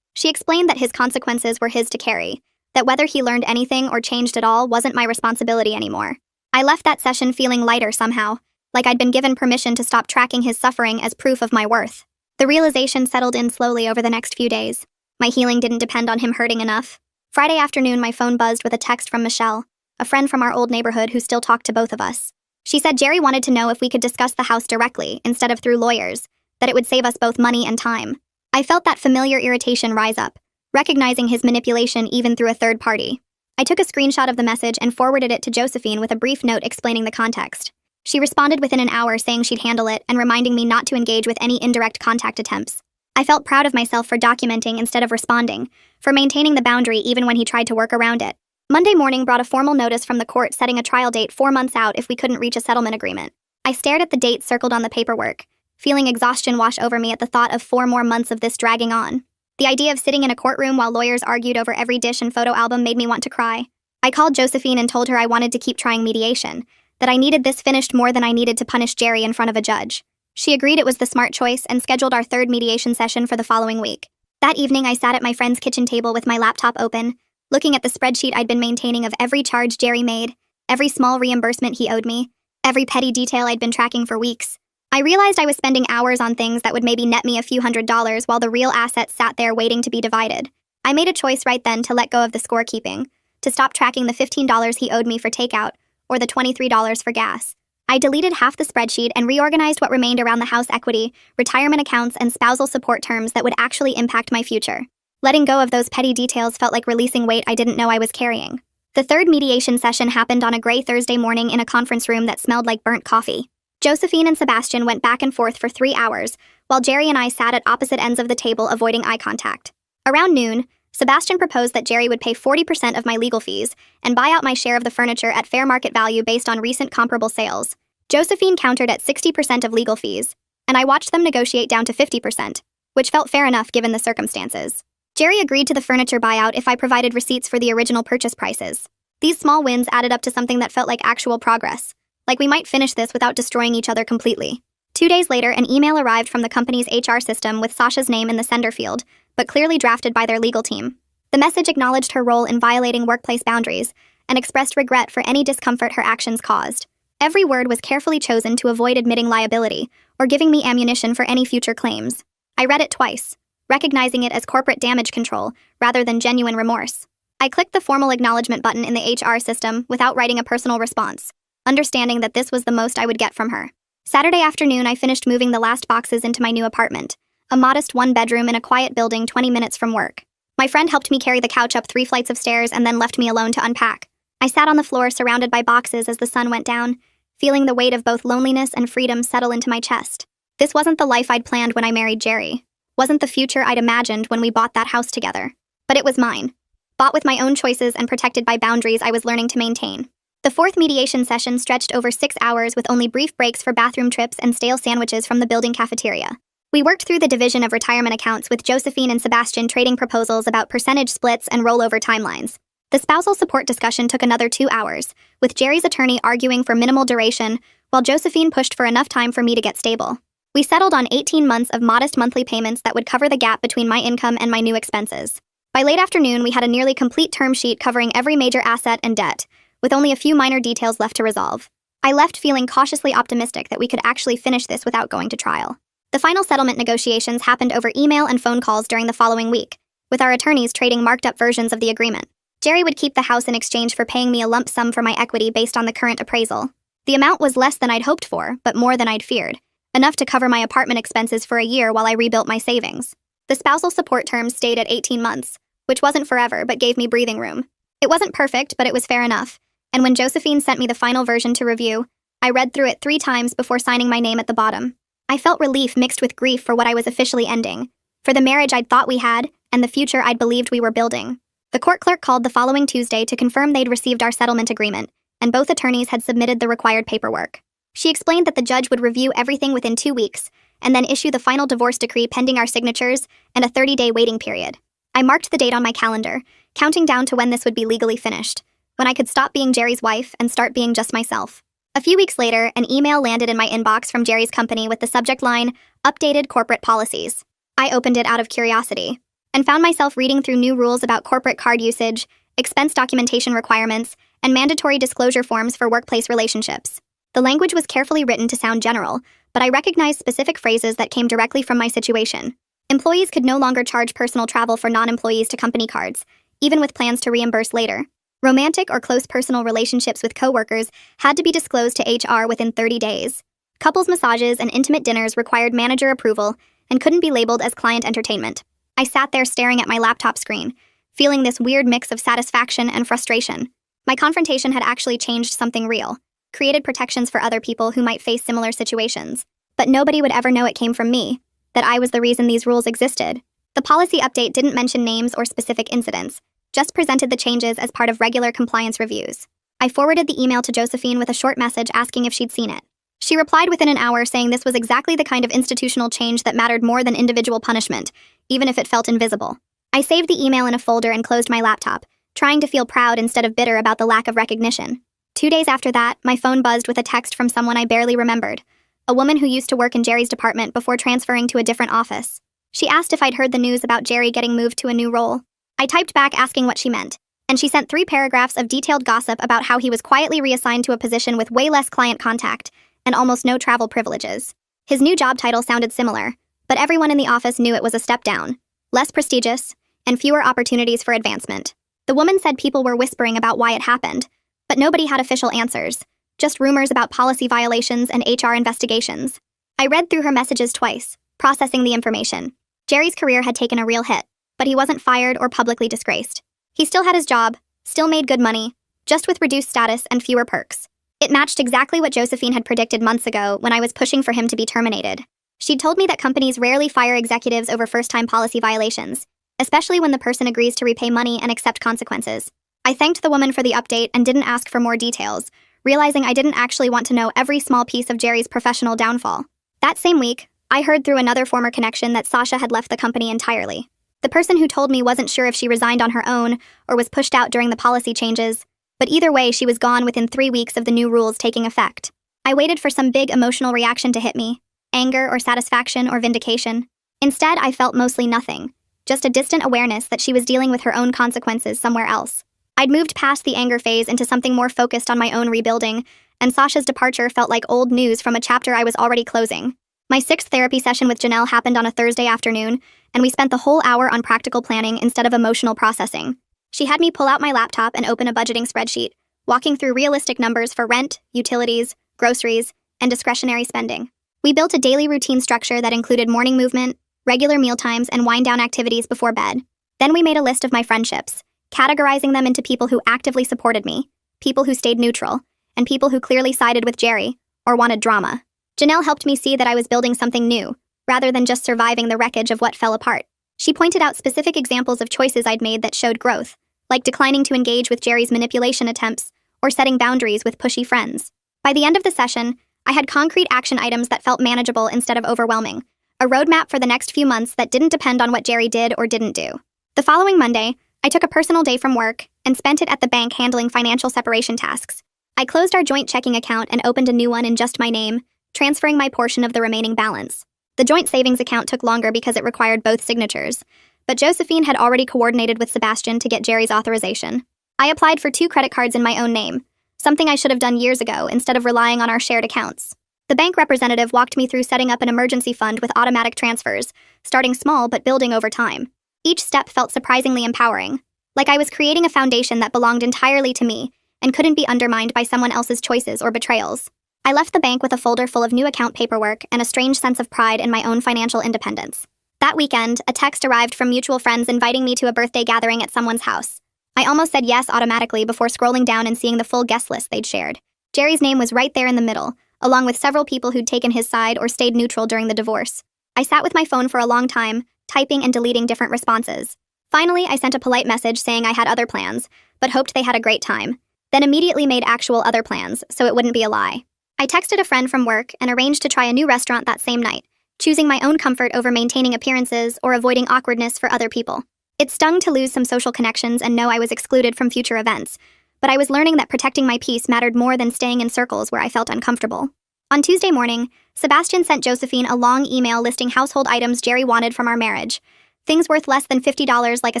She explained that his consequences were his to carry, that whether he learned anything or changed at all wasn't my responsibility anymore. I left that session feeling lighter somehow, like I'd been given permission to stop tracking his suffering as proof of my worth. The realization settled in slowly over the next few days. My healing didn't depend on him hurting enough. Friday afternoon, my phone buzzed with a text from Michelle, a friend from our old neighborhood who still talked to both of us. She said Jerry wanted to know if we could discuss the house directly, instead of through lawyers, that it would save us both money and time. I felt that familiar irritation rise up, recognizing his manipulation even through a third party. I took a screenshot of the message and forwarded it to Josephine with a brief note explaining the context. She responded within an hour saying she'd handle it and reminding me not to engage with any indirect contact attempts. I felt proud of myself for documenting instead of responding, for maintaining the boundary even when he tried to work around it. Monday morning brought a formal notice from the court setting a trial date 4 months out if we couldn't reach a settlement agreement. I stared at the date circled on the paperwork, feeling exhaustion wash over me at the thought of 4 more months of this dragging on. The idea of sitting in a courtroom while lawyers argued over every dish and photo album made me want to cry. I called Josephine and told her I wanted to keep trying mediation, that I needed this finished more than I needed to punish Jerry in front of a judge. She agreed it was the smart choice and scheduled our 3rd mediation session for the following week. That evening, I sat at my friend's kitchen table with my laptop open, looking at the spreadsheet I'd been maintaining of every charge Jerry made, every small reimbursement he owed me, every petty detail I'd been tracking for weeks. I realized I was spending hours on things that would maybe net me a few $100s while the real assets sat there waiting to be divided. I made a choice right then to let go of the scorekeeping, to stop tracking the $15 he owed me for takeout, or the $23 for gas. I deleted half the spreadsheet and reorganized what remained around the house equity, retirement accounts, and spousal support terms that would actually impact my future. Letting go of those petty details felt like releasing weight I didn't know I was carrying. The 3rd mediation session happened on a gray Thursday morning in a conference room that smelled like burnt coffee. Josephine and Sebastian went back and forth for 3 hours, while Jerry and I sat at opposite ends of the table avoiding eye contact. Around noon, Sebastian proposed that Jerry would pay 40% of my legal fees and buy out my share of the furniture at fair market value based on recent comparable sales. Josephine countered at 60% of legal fees, and I watched them negotiate down to 50%, which felt fair enough given the circumstances. Jerry agreed to the furniture buyout if I provided receipts for the original purchase prices. These small wins added up to something that felt like actual progress, like we might finish this without destroying each other completely. 2 days later, an email arrived from the company's HR system with Sasha's name in the sender field, but clearly drafted by their legal team. The message acknowledged her role in violating workplace boundaries and expressed regret for any discomfort her actions caused. Every word was carefully chosen to avoid admitting liability or giving me ammunition for any future claims. I read it twice, recognizing it as corporate damage control rather than genuine remorse. I clicked the formal acknowledgement button in the HR system without writing a personal response, understanding that this was the most I would get from her. Saturday afternoon, I finished moving the last boxes into my new apartment, a modest 1-bedroom in a quiet building 20 minutes from work. My friend helped me carry the couch up 3 flights of stairs and then left me alone to unpack. I sat on the floor surrounded by boxes as the sun went down, feeling the weight of both loneliness and freedom settle into my chest. This wasn't the life I'd planned when I married Jerry, wasn't the future I'd imagined when we bought that house together. But it was mine, bought with my own choices and protected by boundaries I was learning to maintain. The 4th mediation session stretched over 6 hours with only brief breaks for bathroom trips and stale sandwiches from the building cafeteria. We worked through the division of retirement accounts with Josephine and Sebastian trading proposals about percentage splits and rollover timelines. The spousal support discussion took another 2 hours, with Jerry's attorney arguing for minimal duration, while Josephine pushed for enough time for me to get stable. We settled on 18 months of modest monthly payments that would cover the gap between my income and my new expenses. By late afternoon, we had a nearly complete term sheet covering every major asset and debt, with only a few minor details left to resolve. I left feeling cautiously optimistic that we could actually finish this without going to trial. The final settlement negotiations happened over email and phone calls during the following week, with our attorneys trading marked-up versions of the agreement. Jerry would keep the house in exchange for paying me a lump sum for my equity based on the current appraisal. The amount was less than I'd hoped for, but more than I'd feared, enough to cover my apartment expenses for a year while I rebuilt my savings. The spousal support terms stayed at 18 months, which wasn't forever but gave me breathing room. It wasn't perfect, but it was fair enough. And when Josephine sent me the final version to review, I read through it 3 times before signing my name at the bottom. I felt relief mixed with grief for what I was officially ending, for the marriage I'd thought we had, and the future I'd believed we were building. The court clerk called the following Tuesday to confirm they'd received our settlement agreement, and both attorneys had submitted the required paperwork. She explained that the judge would review everything within 2 weeks, and then issue the final divorce decree pending our signatures and a 30-day waiting period. I marked the date on my calendar, counting down to when this would be legally finished, when I could stop being Jerry's wife and start being just myself. A few weeks later, an email landed in my inbox from Jerry's company with the subject line, "Updated Corporate Policies." I opened it out of curiosity, and found myself reading through new rules about corporate card usage, expense documentation requirements, and mandatory disclosure forms for workplace relationships. The language was carefully written to sound general, but I recognized specific phrases that came directly from my situation. Employees could no longer charge personal travel for non-employees to company cards, even with plans to reimburse later. Romantic or close personal relationships with coworkers had to be disclosed to HR within 30 days. Couples massages and intimate dinners required manager approval and couldn't be labeled as client entertainment. I sat there staring at my laptop screen, feeling this weird mix of satisfaction and frustration. My confrontation had actually changed something real, created protections for other people who might face similar situations. But nobody would ever know it came from me, that I was the reason these rules existed. The policy update didn't mention names or specific incidents, just presented the changes as part of regular compliance reviews. I forwarded the email to Josephine with a short message asking if she'd seen it. She replied within an hour saying this was exactly the kind of institutional change that mattered more than individual punishment, even if it felt invisible. I saved the email in a folder and closed my laptop, trying to feel proud instead of bitter about the lack of recognition. 2 days after that, my phone buzzed with a text from someone I barely remembered, a woman who used to work in Jerry's department before transferring to a different office. She asked if I'd heard the news about Jerry getting moved to a new role. I typed back asking what she meant, and she sent 3 paragraphs of detailed gossip about how he was quietly reassigned to a position with way less client contact and almost no travel privileges. His new job title sounded similar, but everyone in the office knew it was a step down, less prestigious, and fewer opportunities for advancement. The woman said people were whispering about why it happened, but nobody had official answers, just rumors about policy violations and HR investigations. I read through her messages twice, processing the information. Jerry's career had taken a real hit, but he wasn't fired or publicly disgraced. He still had his job, still made good money, just with reduced status and fewer perks. It matched exactly what Josephine had predicted months ago when I was pushing for him to be terminated. She'd told me that companies rarely fire executives over first-time policy violations, especially when the person agrees to repay money and accept consequences. I thanked the woman for the update and didn't ask for more details, realizing I didn't actually want to know every small piece of Jerry's professional downfall. That same week, I heard through another former connection that Sasha had left the company entirely. The person who told me wasn't sure if she resigned on her own or was pushed out during the policy changes, but either way, she was gone within 3 weeks of the new rules taking effect. I waited for some big emotional reaction to hit me, anger or satisfaction or vindication. Instead, I felt mostly nothing, just a distant awareness that she was dealing with her own consequences somewhere else. I'd moved past the anger phase into something more focused on my own rebuilding, and Sasha's departure felt like old news from a chapter I was already closing. My 6th therapy session with Janelle happened on a Thursday afternoon, and we spent the whole hour on practical planning instead of emotional processing. She had me pull out my laptop and open a budgeting spreadsheet, walking through realistic numbers for rent, utilities, groceries, and discretionary spending. We built a daily routine structure that included morning movement, regular mealtimes, and wind-down activities before bed. Then we made a list of my friendships, categorizing them into people who actively supported me, people who stayed neutral, and people who clearly sided with Jerry or wanted drama. Janelle helped me see that I was building something new, rather than just surviving the wreckage of what fell apart. She pointed out specific examples of choices I'd made that showed growth, like declining to engage with Jerry's manipulation attempts or setting boundaries with pushy friends. By the end of the session, I had concrete action items that felt manageable instead of overwhelming, a roadmap for the next few months that didn't depend on what Jerry did or didn't do. The following Monday, I took a personal day from work and spent it at the bank handling financial separation tasks. I closed our joint checking account and opened a new one in just my name, transferring my portion of the remaining balance. The joint savings account took longer because it required both signatures, but Josephine had already coordinated with Sebastian to get Jerry's authorization. I applied for 2 credit cards in my own name, something I should have done years ago instead of relying on our shared accounts. The bank representative walked me through setting up an emergency fund with automatic transfers, starting small but building over time. Each step felt surprisingly empowering, like I was creating a foundation that belonged entirely to me and couldn't be undermined by someone else's choices or betrayals. I left the bank with a folder full of new account paperwork and a strange sense of pride in my own financial independence. That weekend, a text arrived from mutual friends inviting me to a birthday gathering at someone's house. I almost said yes automatically before scrolling down and seeing the full guest list they'd shared. Jerry's name was right there in the middle, along with several people who'd taken his side or stayed neutral during the divorce. I sat with my phone for a long time, typing and deleting different responses. Finally, I sent a polite message saying I had other plans, but hoped they had a great time, then immediately made actual other plans, so it wouldn't be a lie. I texted a friend from work and arranged to try a new restaurant that same night, choosing my own comfort over maintaining appearances or avoiding awkwardness for other people. It stung to lose some social connections and know I was excluded from future events, but I was learning that protecting my peace mattered more than staying in circles where I felt uncomfortable. On Tuesday morning, Sebastian sent Josephine a long email listing household items Jerry wanted from our marriage, things worth less than $50 like a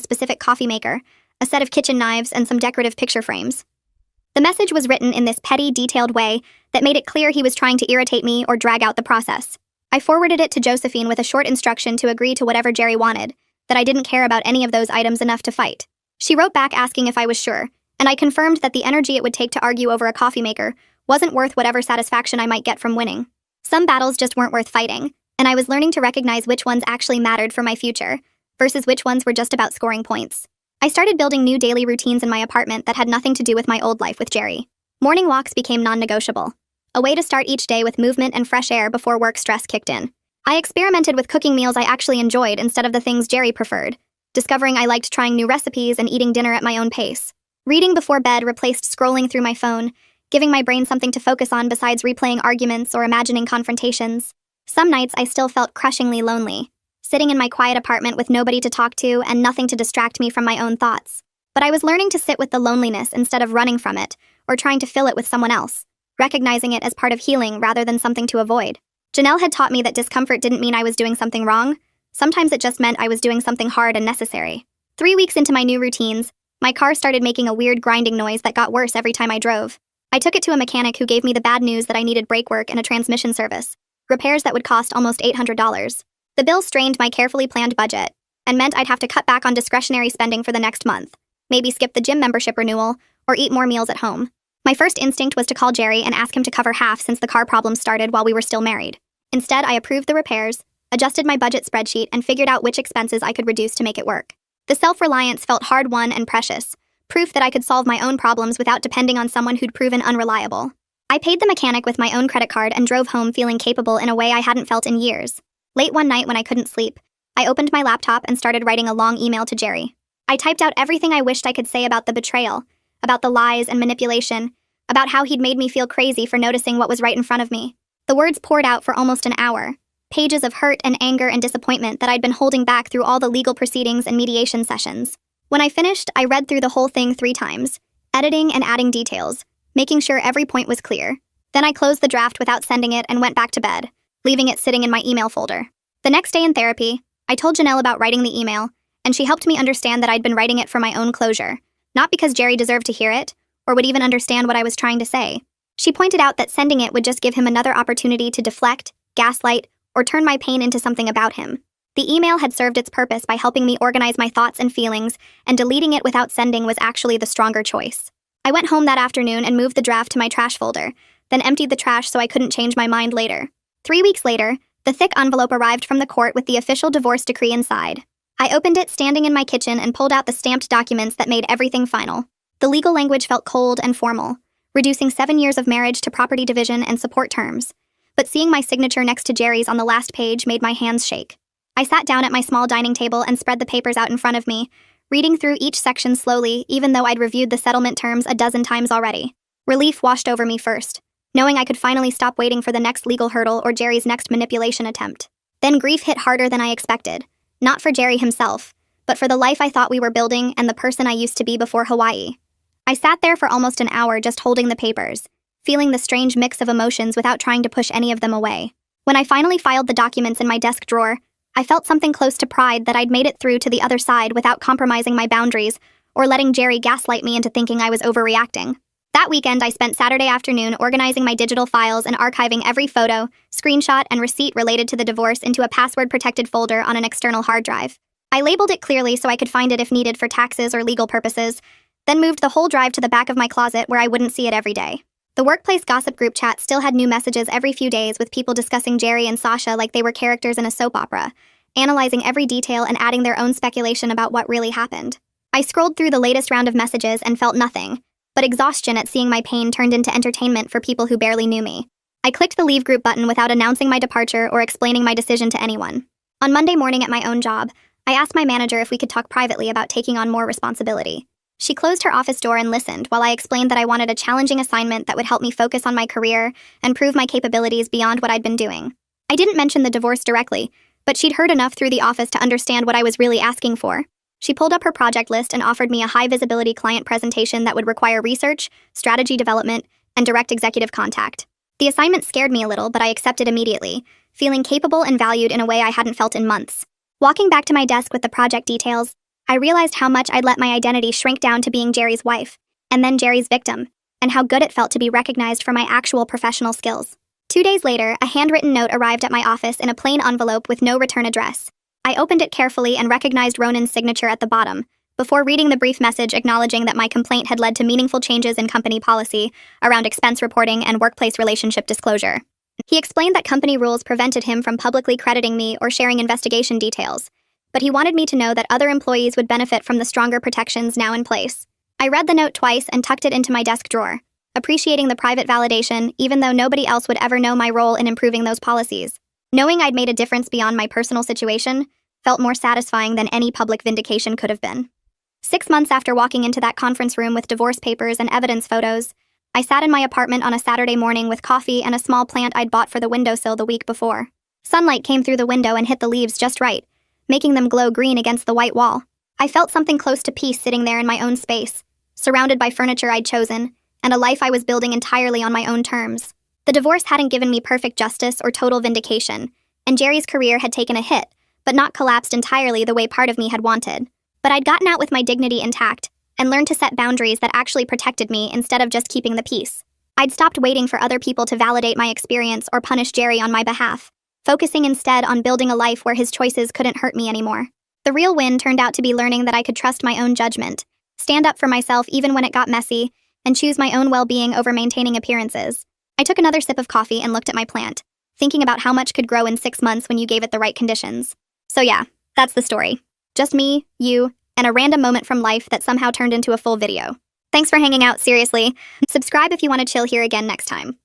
specific coffee maker, a set of kitchen knives, and some decorative picture frames. The message was written in this petty, detailed way that made it clear he was trying to irritate me or drag out the process. I forwarded it to Josephine with a short instruction to agree to whatever Jerry wanted, that I didn't care about any of those items enough to fight. She wrote back asking if I was sure, and I confirmed that the energy it would take to argue over a coffee maker wasn't worth whatever satisfaction I might get from winning. Some battles just weren't worth fighting, and I was learning to recognize which ones actually mattered for my future, versus which ones were just about scoring points. I started building new daily routines in my apartment that had nothing to do with my old life with Jerry. Morning walks became non-negotiable, a way to start each day with movement and fresh air before work stress kicked in. I experimented with cooking meals I actually enjoyed instead of the things Jerry preferred, discovering I liked trying new recipes and eating dinner at my own pace. Reading before bed replaced scrolling through my phone, giving my brain something to focus on besides replaying arguments or imagining confrontations. Some nights I still felt crushingly lonely, sitting in my quiet apartment with nobody to talk to and nothing to distract me from my own thoughts. But I was learning to sit with the loneliness instead of running from it or trying to fill it with someone else, recognizing it as part of healing rather than something to avoid. Janelle had taught me that discomfort didn't mean I was doing something wrong. Sometimes it just meant I was doing something hard and necessary. 3 weeks into my new routines, my car started making a weird grinding noise that got worse every time I drove. I took it to a mechanic who gave me the bad news that I needed brake work and a transmission service, repairs that would cost almost $800. The bill strained my carefully planned budget and meant I'd have to cut back on discretionary spending for the next month, maybe skip the gym membership renewal, or eat more meals at home. My first instinct was to call Jerry and ask him to cover half since the car problem started while we were still married. Instead, I approved the repairs, adjusted my budget spreadsheet, and figured out which expenses I could reduce to make it work. The self-reliance felt hard-won and precious, proof that I could solve my own problems without depending on someone who'd proven unreliable. I paid the mechanic with my own credit card and drove home feeling capable in a way I hadn't felt in years. Late one night when I couldn't sleep, I opened my laptop and started writing a long email to Jerry. I typed out everything I wished I could say about the betrayal, about the lies and manipulation, about how he'd made me feel crazy for noticing what was right in front of me. The words poured out for almost an hour, pages of hurt and anger and disappointment that I'd been holding back through all the legal proceedings and mediation sessions. When I finished, I read through the whole thing 3 times, editing and adding details, making sure every point was clear. Then I closed the draft without sending it and went back to bed, leaving it sitting in my email folder. The next day in therapy, I told Janelle about writing the email, and she helped me understand that I'd been writing it for my own closure, not because Jerry deserved to hear it, or would even understand what I was trying to say. She pointed out that sending it would just give him another opportunity to deflect, gaslight, or turn my pain into something about him. The email had served its purpose by helping me organize my thoughts and feelings, and deleting it without sending was actually the stronger choice. I went home that afternoon and moved the draft to my trash folder, then emptied the trash so I couldn't change my mind later. 3 weeks later, the thick envelope arrived from the court with the official divorce decree inside. I opened it standing in my kitchen and pulled out the stamped documents that made everything final. The legal language felt cold and formal, reducing 7 years of marriage to property division and support terms. But seeing my signature next to Jerry's on the last page made my hands shake. I sat down at my small dining table and spread the papers out in front of me, reading through each section slowly, even though I'd reviewed the settlement terms a dozen times already. Relief washed over me first, knowing I could finally stop waiting for the next legal hurdle or Jerry's next manipulation attempt. Then grief hit harder than I expected, not for Jerry himself, but for the life I thought we were building and the person I used to be before Hawaii. I sat there for almost an hour just holding the papers, feeling the strange mix of emotions without trying to push any of them away. When I finally filed the documents in my desk drawer, I felt something close to pride that I'd made it through to the other side without compromising my boundaries or letting Jerry gaslight me into thinking I was overreacting. That weekend, I spent Saturday afternoon organizing my digital files and archiving every photo, screenshot, and receipt related to the divorce into a password-protected folder on an external hard drive. I labeled it clearly so I could find it if needed for taxes or legal purposes, then moved the whole drive to the back of my closet where I wouldn't see it every day. The workplace gossip group chat still had new messages every few days with people discussing Jerry and Sasha like they were characters in a soap opera, analyzing every detail and adding their own speculation about what really happened. I scrolled through the latest round of messages and felt nothing, but exhaustion at seeing my pain turned into entertainment for people who barely knew me. I clicked the leave group button without announcing my departure or explaining my decision to anyone. On Monday morning at my own job, I asked my manager if we could talk privately about taking on more responsibility. She closed her office door and listened while I explained that I wanted a challenging assignment that would help me focus on my career and prove my capabilities beyond what I'd been doing. I didn't mention the divorce directly, but she'd heard enough through the office to understand what I was really asking for. She pulled up her project list and offered me a high-visibility client presentation that would require research, strategy development, and direct executive contact. The assignment scared me a little, but I accepted immediately, feeling capable and valued in a way I hadn't felt in months. Walking back to my desk with the project details, I realized how much I'd let my identity shrink down to being Jerry's wife, and then Jerry's victim. and how good it felt to be recognized for my actual professional skills. 2 days later, a handwritten note arrived at my office in a plain envelope with no return address. I opened it carefully and recognized Ronan's signature at the bottom, before reading the brief message acknowledging that my complaint had led to meaningful changes in company policy around expense reporting and workplace relationship disclosure. He explained that company rules prevented him from publicly crediting me or sharing investigation details, but he wanted me to know that other employees would benefit from the stronger protections now in place. I read the note twice and tucked it into my desk drawer, appreciating the private validation even though nobody else would ever know my role in improving those policies. Knowing I'd made a difference beyond my personal situation felt more satisfying than any public vindication could have been. 6 months after walking into that conference room with divorce papers and evidence photos, I sat in my apartment on a Saturday morning with coffee and a small plant I'd bought for the windowsill the week before. Sunlight came through the window and hit the leaves just right, making them glow green against the white wall. I felt something close to peace sitting there in my own space, surrounded by furniture I'd chosen, and a life I was building entirely on my own terms. The divorce hadn't given me perfect justice or total vindication, and Jerry's career had taken a hit, but not collapsed entirely the way part of me had wanted. But I'd gotten out with my dignity intact, and learned to set boundaries that actually protected me instead of just keeping the peace. I'd stopped waiting for other people to validate my experience or punish Jerry on my behalf, focusing instead on building a life where his choices couldn't hurt me anymore. The real win turned out to be learning that I could trust my own judgment, stand up for myself even when it got messy, and choose my own well-being over maintaining appearances. I took another sip of coffee and looked at my plant, thinking about how much could grow in 6 months when you gave it the right conditions. So yeah, that's the story. Just me, you, and a random moment from life that somehow turned into a full video. Thanks for hanging out, seriously. Subscribe if you want to chill here again next time.